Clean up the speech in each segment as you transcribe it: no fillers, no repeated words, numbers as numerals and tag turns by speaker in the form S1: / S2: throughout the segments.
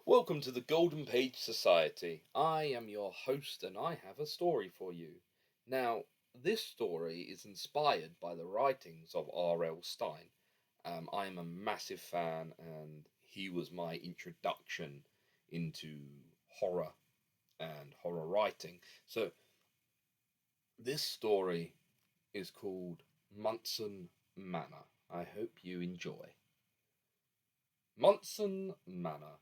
S1: Welcome to the Golden Page Society. I am your host and I have a story for you. Now, this story is inspired by the writings of R.L. Stein. I am a massive fan and he was my introduction into horror and horror writing. So, this story is called Munson Manor. I hope you enjoy. Munson Manor.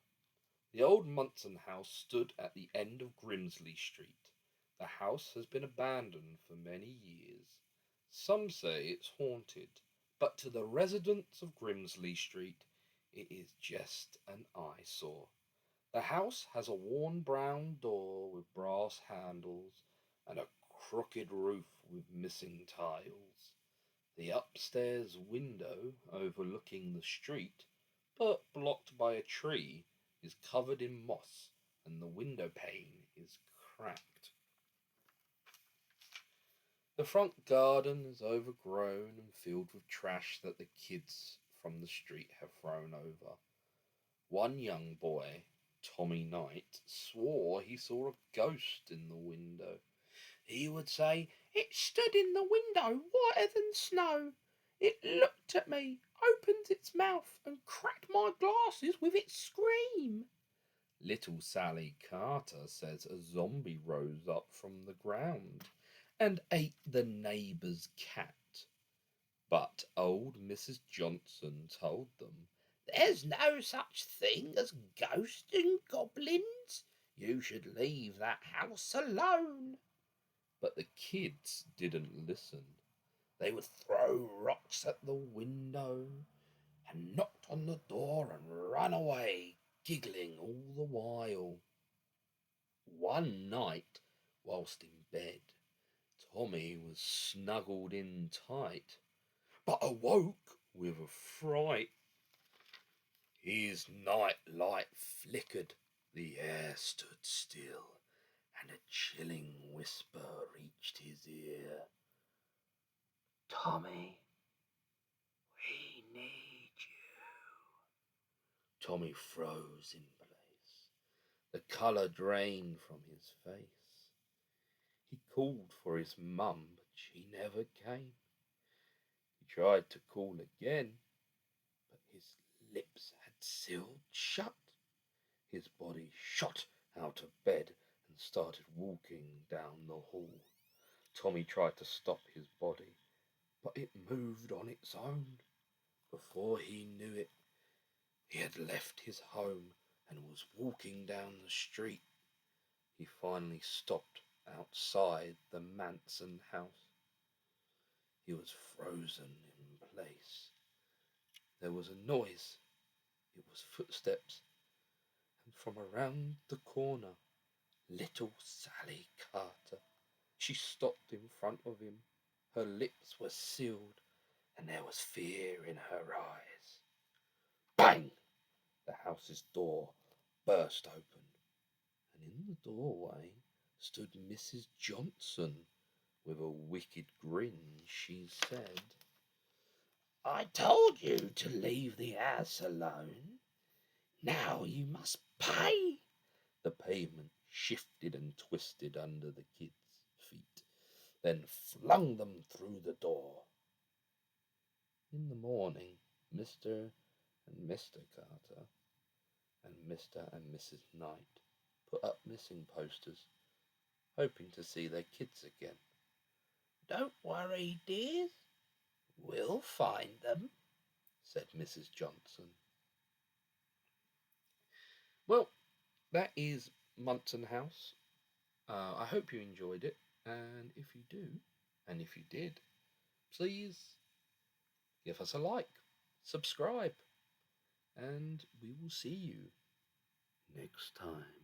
S1: The old Munson house stood at the end of Grimsley Street. The house has been abandoned for many years. Some say it's haunted, but to the residents of Grimsley Street, it is just an eyesore. The house has a worn brown door with brass handles and a crooked roof with missing tiles. The upstairs window overlooking the street, but blocked by a tree, is covered in moss and the window pane is cracked. The front garden is overgrown and filled with trash that the kids from the street have thrown over. One young boy, Tommy Knight, swore he saw a ghost in the window. He would say, "It stood in the window whiter than snow. It looked at me, opened its mouth, and cracked my glasses with its scream." Little Sally Carter says a zombie rose up from the ground and ate the neighbour's cat. But old Mrs. Johnson told them, "There's no such thing as ghosts and goblins. You should leave that house alone." But the kids didn't listen. They would throw rocks at the window and knocked on the door and run away, giggling all the while. One night, whilst in bed, Tommy was snuggled in tight, but awoke with a fright. His night light flickered, the air stood still, and a chilling whisper reached his ear. "Tommy, we need you." Tommy froze in place. The colour drained from his face. He called for his mum, but she never came. He tried to call again, but his lips had sealed shut. His body shot out of bed and started walking down the hall. Tommy tried to stop his body, but it moved on its own. Before he knew it, he had left his home and was walking down the street. He finally stopped outside the Manson house. He was frozen in place. There was a noise. It was footsteps, and from around the corner, little Sally Carter. She stopped in front of him. Her lips were sealed, and there was fear in her eyes. Bang! The house's door burst open, and in the doorway stood Mrs. Johnson. With a wicked grin, she said, "I told you to leave the house alone. Now you must pay." The pavement shifted and twisted under the kids' feet, then flung them through the door. In the morning, Mr. and Mr. Carter and Mr. and Mrs. Knight put up missing posters, hoping to see their kids again. "Don't worry, dears. We'll find them," said Mrs. Johnson. Well, that is Munson House. I hope you enjoyed it, and if you do, and if you did, please give us a like, subscribe, and we will see you next time.